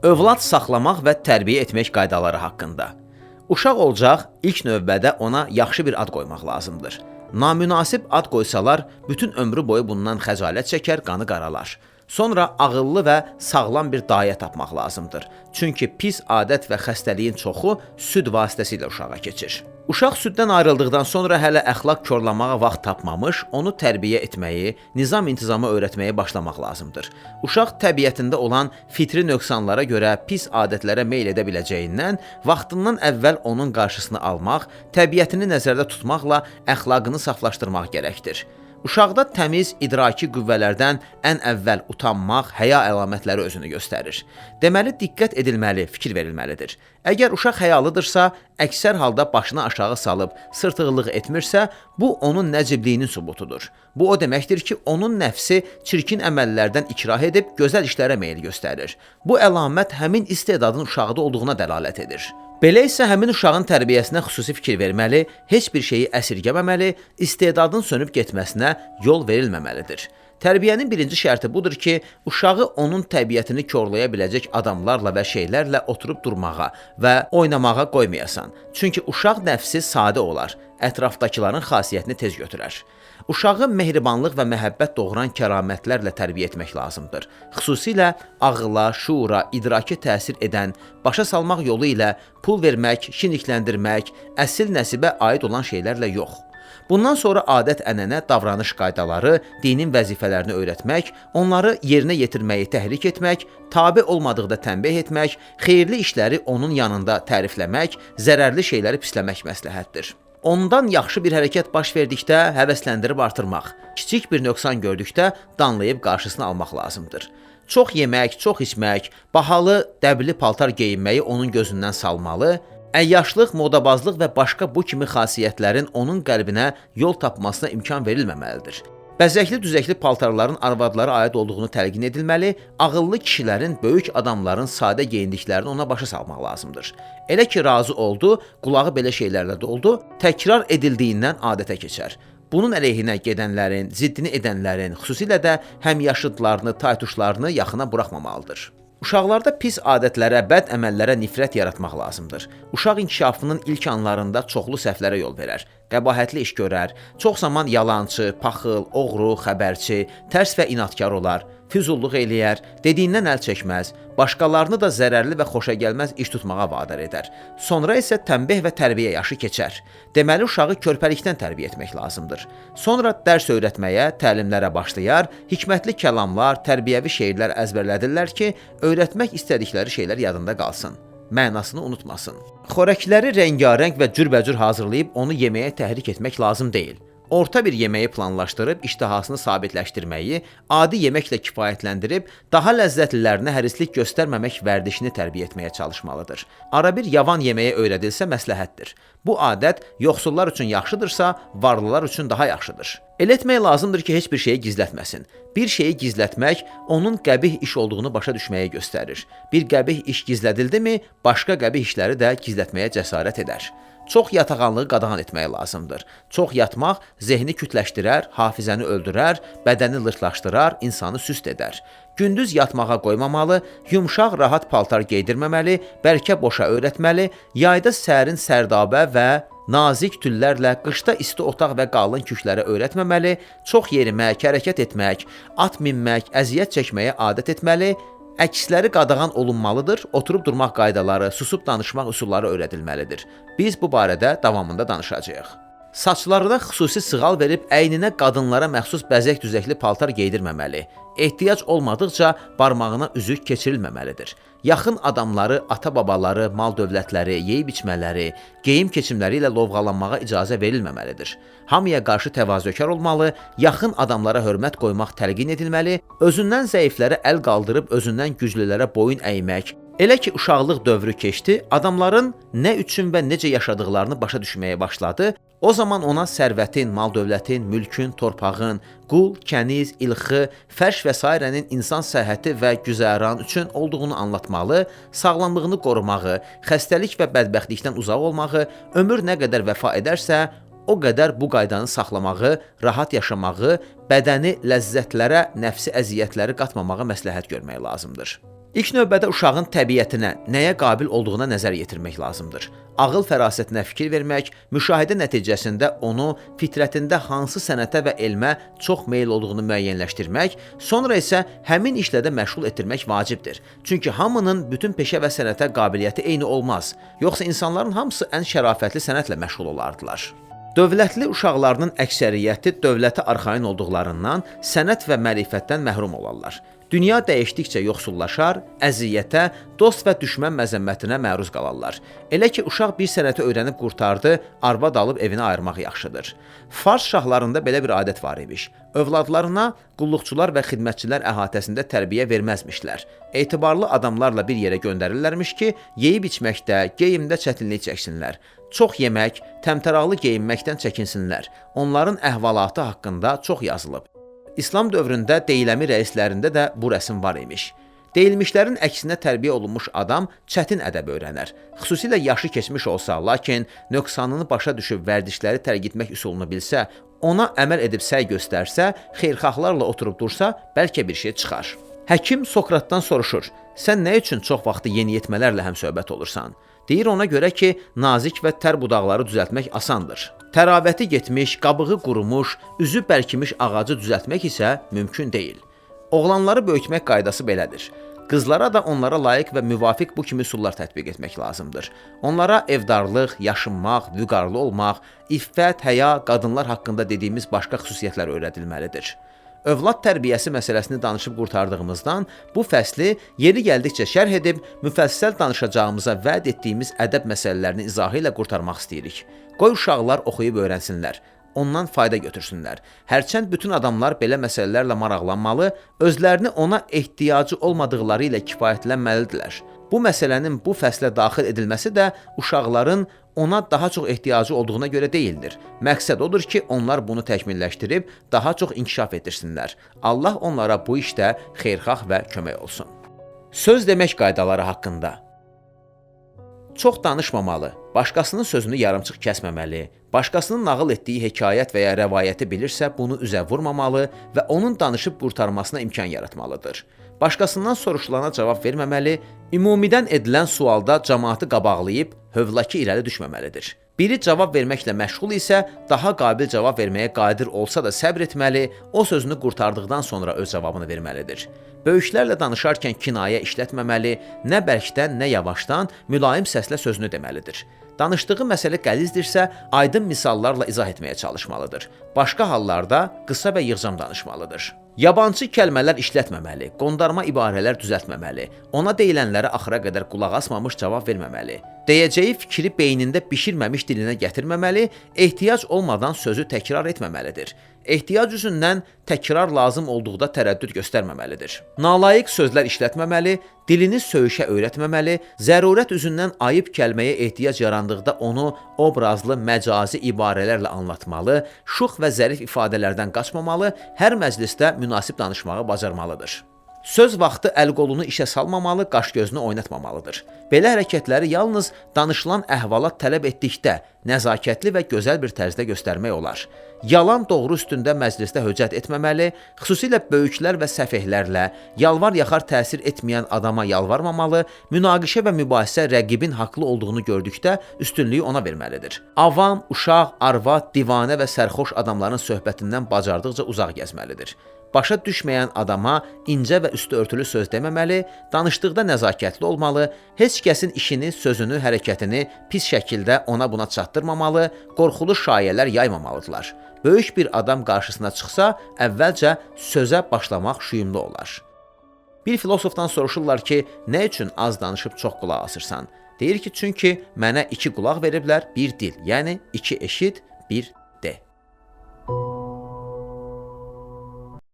Övlad saxlamaq və tərbiyə etmək qaydaları haqqında. Uşaq olacaq, ilk növbədə ona yaxşı bir ad qoymaq lazımdır. Namünasib ad qoysalar, bütün ömrü boyu bundan xəcalət çəkər, qanı qaralar. Sonra ağıllı və sağlam bir dayə tapmaq lazımdır. Çünki pis adət və xəstəliyin çoxu süd vasitəsilə uşağa keçir. Uşaq süddən ayrıldıqdan sonra hələ əxlaq korlamağa vaxt tapmamış, onu tərbiyə etməyi, nizam-intizamı öyrətməyə başlamaq lazımdır. Uşaq təbiətində olan fitri nöqsanlara görə pis adətlərə meyl edə biləcəyindən, vaxtından əvvəl onun qarşısını almaq, təbiətini nəzərdə tutmaqla əxlaqını saflaşdırmaq gərəkdir. Uşaqda təmiz, idraki qüvvələrdən ən əvvəl utanmaq, həya əlamətləri özünü göstərir. Deməli, diqqət edilməli, fikir verilməlidir. Əgər uşaq həyalıdırsa, əksər halda başını aşağı salıb sırtığılıq etmirsə, bu onun nəcibliyinin sübutudur. Bu o deməkdir ki, onun nəfsi çirkin əməllərdən ikrah edib gözəl işlərə meyil göstərir. Bu əlamət həmin istedadın uşaqda olduğuna dəlalət edir. Belə isə həmin uşağın tərbiyəsinə xüsusi fikir verməli, heç bir şeyi əsirgəməməli, istedadın sönüb getməsinə yol verilməməlidir. Tərbiyənin birinci şərti budur ki, uşağı onun təbiətini korlaya biləcək adamlarla və şeylərlə oturub durmağa və oynamağa qoymayasan. Çünki uşaq nəfsi sadə olar, ətrafdakıların xasiyyətini tez götürər. Uşağı mehribanlıq və məhəbbət doğuran kəramətlərlə tərbiyə etmək lazımdır. Xüsusilə ağıla, şuura, idraki təsir edən, başa salmaq yolu ilə pul vermək, şinikləndirmək, əsil nəsibə aid olan şeylərlə yox. Bundan sonra adət-ənənə, davranış qaydaları, dinin vəzifələrini öyrətmək, onları yerinə yetirməyi təhrik etmək, tabe olmadıqda tənbih etmək, xeyirli işləri onun yanında tərifləmək, zərərli şeyləri pisləmək məsləhətdir. Ondan yaxşı bir hərəkət baş verdikdə həvəsləndirib artırmaq, kiçik bir nöqsan gördükdə danlayıb qarşısını almaq lazımdır. Çox yemək, çox içmək, bahalı, dəbli paltar geyinməyi onun gözündən salmalı, əyyaşlıq, modabazlıq və başqa bu kimi xasiyyətlərin onun qəlbinə yol tapmasına imkan verilməməlidir. Bəzəkli-düzəkli paltarların arvadlara aid olduğunu təlqin edilməli, ağıllı kişilərin, böyük adamların sadə geyindiklərini ona başa salmaq lazımdır. Elə ki, razı oldu, qulağı belə şeylərlə doldu, təkrar edildiyindən adətə keçər. Bunun əleyhinə gedənlərin, ziddini edənlərin, xüsusilə də həmyaşıdlarını, taytuşlarını yaxına buraxmamalıdır. Uşaqlarda pis adətlərə, bəd əməllərə nifrət yaratmaq lazımdır. Uşaq inkişafının ilk anlarında çoxlu səhvlərə yol verər, qəbahətli iş görər, çox zaman yalançı, paxıl, oğru, xəbərçi, tərs və inadkar olar, füzulluq eləyər, dediyindən əl çəkməz, başqalarını da zərərli və xoşagəlməz iş tutmağa vadar edər. Sonra isə tənbih və tərbiyə yaşı keçər. Deməli, uşağı körpəlikdən tərbiyə etmək lazımdır. Sonra dərs öyrətməyə, təlimlərə başlayar, hikmətli kəlamlar, tərbiyəvi şeirlər əzbərlədirlər ki, öyrətmək istədikləri şeylər yadında qalsın, mənasını unutmasın. Xörəkləri rəngarəng və cürbəcür hazırlayıb onu yeməyə təhrik etmək lazım deyil. Orta bir yeməyi planlaşdırıb iştahasını sabitləşdirməyi, adi yeməklə kifayətləndirib, daha ləzzətlilərinə hərislik göstərməmək vərdişini tərbiyə etməyə çalışmalıdır. Ara bir yavan yeməyə öyrədilsə məsləhətdir. Bu adət yoxsullar üçün yaxşıdırsa, varlılar üçün daha yaxşıdır. Elə etmək lazımdır ki, heç bir şeyi gizlətməsin. Bir şeyi gizlətmək, onun qəbih iş olduğunu başa düşməyə göstərir. Bir qəbih iş gizlədildimi, başqa qəbih işləri də gizlətməyə cəsarət edər. Çox yatağanlığı qadağan etmək lazımdır. Çox yatmaq zehni kütləşdirər, hafizəni öldürər, bədəni lırtlaşdırar, insanı süst edər. Gündüz yatmağa qoymamalı, yumşaq, rahat paltar geydirməməli, bəlkə boşa öyrətməli, yayda sərin sərdabə və nazik tüllərlə, qışda isti otaq və qalın küklərə öyrətməməli, çox yerimək, hərəkət etmək, at minmək, əziyyət çəkməyə adət etməli, əksləri qadağan olunmalıdır, oturub durmaq qaydaları, susub danışmaq üsulları öyrədilməlidir. Biz bu barədə davamında danışacağıq. Saçlarına xüsusi sığal verib əyninə qadınlara məxsus bəzək-düzəkli paltar geydirməməli. Ehtiyac olmadıqca barmağına üzük keçirilməməlidir. Yaxın adamları, ata-babaları, mal-dövlətləri, yeyib-içmələri, geyim-keçimləri ilə lovğalanmağa icazə verilməməlidir. Hamıya qarşı təvazökar olmalı, yaxın adamlara hörmət qoymaq təlqin edilməli, özündən zəiflərə əl qaldırıb özündən güclülərə boyun əymək. Elə ki, uşaqlıq dövrü keçdi, adamların nə üçün və necə yaşadıqlarını başa düşməyə başladı, o zaman ona sərvətin, mal-dövlətin, mülkün, torpağın, qul, kəniz, ilxı, fərş və s. insan səhhəti və güzəran üçün olduğunu anlatmalı, sağlamlığını qorumağı, xəstəlik və bədbəxtlikdən uzaq olmağı, ömür nə qədər vəfa edərsə, o qədər bu qaydanı saxlamağı, rahat yaşamağı, bədəni ləzzətlərə, nəfsi əziyyətləri qatmamağı məsləhət görmək lazımdır. İlk növbədə uşağın təbiətinə, nəyə qabil olduğuna nəzər yetirmək lazımdır. Ağıl fərasətinə fikir vermək, müşahidə nəticəsində onu fitrətində hansı sənətə və elmə çox meyl olduğunu müəyyənləşdirmək, sonra isə həmin işlə də məşğul etdirmək vacibdir. Çünki hamının bütün peşə və sənətə qabiliyyəti eyni olmaz. Yoxsa insanların hamısı ən şərafətli sənətlə məşğul olardılar. Dövlətli uşaqlarının əksəriyyəti dövlətə arxayın olduqlarından sənət və mərifətdən məhrum olarlar. Dünya dəyişdikcə yoxsullaşar, əziyyətə, dost və düşmən məzəmmətinə məruz qalarlar. Elə ki, uşaq bir sənəti öyrənib qurtardı, arvad alıb evinə ayırmaq yaxşıdır. Fars şahlarında belə bir adət var imiş. Övladlarına qulluqçular və xidmətçilər əhatəsində tərbiyə verməzmişlər. Etibarlı adamlarla bir yerə göndərirlərmiş ki, yeyib içməkdə, geyimdə çətinlik çəksinlər. Çox yemək, təmtəraqlı geyinməkdən çəkinsinlər. Onların əhvalatı haqqında çox yazılıb. İslam dövründə Deyləmi rəislərində də bu rəsm var imiş. Deyilmişlərin əksinə tərbiyə olunmuş adam çətin ədəb öyrənər. Xüsusilə yaşı keçmiş olsa, lakin nöqsanını başa düşüb vərdişləri tərk etmək üsulunu bilsə, ona əməl edib səy göstərsə, xeyirxahlarla oturub dursa, bəlkə bir şey çıxar. Həkim Sokratdan soruşur, sən nə üçün çox vaxtı yeniyetmələrlə həmsöhbət olursan? Deyir ona görə ki, nazik və tər budaqları düzəltmək asandır. Təravəti getmiş, qabığı qurumuş, üzü bərkimiş ağacı düzəltmək isə mümkün deyil. Oğlanları böyütmək qaydası belədir. Qızlara da onlara layiq və müvafiq bu kimi üsullar tətbiq etmək lazımdır. Onlara evdarlıq, yaşınmaq, vüqarlı olmaq, iffət, həya, qadınlar haqqında dediyimiz başqa xüsusiyyətlər öyrədilməlidir. Övlad tərbiyəsi məsələsini danışıb qurtardığımızdan bu fəsli yeri gəldikcə şərh edib müfəssəl danışacağımıza vəd etdiyimiz ədəb məsələlərini izahı ilə qurtarmaq istəyirik. Qoy uşaqlar oxuyub öyrənsinlər, ondan fayda götürsünlər. Hərçənd bütün adamlar belə məsələlərlə maraqlanmalı, özlərini ona ehtiyacı olmadıqları ilə kifayətlənməlidirlər. Bu məsələnin bu fəslə daxil edilməsi də uşaqların ona daha çox ehtiyacı olduğuna görə deyildir. Məqsəd odur ki, onlar bunu təkmilləşdirib daha çox inkişaf etdirsinlər. Allah onlara bu işdə xeyirxah və kömək olsun. Söz demək qaydaları haqqında. Çox danışmamalı, başqasının sözünü yarımçıq kəsməməli, başqasının nağıl etdiyi hekayət və ya rəvayəti bilirsə, bunu üzə vurmamalı və onun danışıb qurtarmasına imkan yaratmalıdır. Başqasından soruşulana cavab verməməli, ümumidən edilən sualda cəmaatı qabaqlayıb hövlaki irəli düşməməlidir. Biri cavab verməklə məşğul isə daha qabil cavab verməyə qadir olsa da səbr etməli, o sözünü qurtardıqdan sonra öz cavabını verməlidir. Böyüklərlə danışarkən kinayə işlətməməli, nə bərkdən, nə yavaşdan mülayim səslə sözünü deməlidir. Danışdığı məsələ qəlizdirsə, aydın misallarla izah etməyə çalışmalıdır. Başqa hallarda qısa və yığcam danışmalıdır. Yabancı kəlmələr işlətməməli, qondarma ibarələr düzəltməməli, ona deyilənlərə axıra qədər qulaq asmamış cavab verməməli. Deyəcəyi fikri beynində bişirməmiş dilinə gətirməməli, ehtiyac olmadan sözü təkrar etməməlidir. Ehtiyac üzündən təkrar lazım olduqda tərəddüd göstərməməlidir. Nalayiq sözlər işlətməməli, dilini söyüşə öyrətməməli, zərurət üzündən ayıb kəlməyə ehtiyac yarandıqda onu obrazlı, məcazi ibarələrlə anlatmalı, şux və zərif ifadələrdən qaçmamalı, hər məclisdə münasib danışmağı bacarmalıdır. Söz vaxtı əl-qolunu işə salmamalı, qaş-gözünü oynatmamalıdır. Belə hərəkətləri yalnız danışılan əhvalat tələb etdikdə nəzakətli və gözəl bir tərzdə göstərmək olar. Yalan doğru üstündə məclisdə höccət etməməli, xüsusilə böyüklər və səfehlərlə, yalvar-yaxar təsir etməyən adama yalvarmamalı, münaqişə və mübahisə rəqibin haqlı olduğunu gördükdə üstünlüyü ona verməlidir. Avam, uşaq, arvad, divanə və sərxoş adamların söhbətindən bacardıqca uzaq gəzməlidir. Başa düşməyən adama incə və üstü örtülü söz deməməli, danışdıqda nəzakətli olmalı, heç kəsin işini, sözünü, hərəkətini pis şəkildə ona buna çatdırmamalı, qorxulu şayələr yaymamalıdırlar. Böyük bir adam qarşısına çıxsa, əvvəlcə sözə başlamaq şüyümlü olar. Bir filosofdan soruşurlar ki, nə üçün az danışıb çox qulaq asırsan? Deyir ki, çünki mənə 2 qulaq veriblər, 1 dil, yəni 2 eşit, 1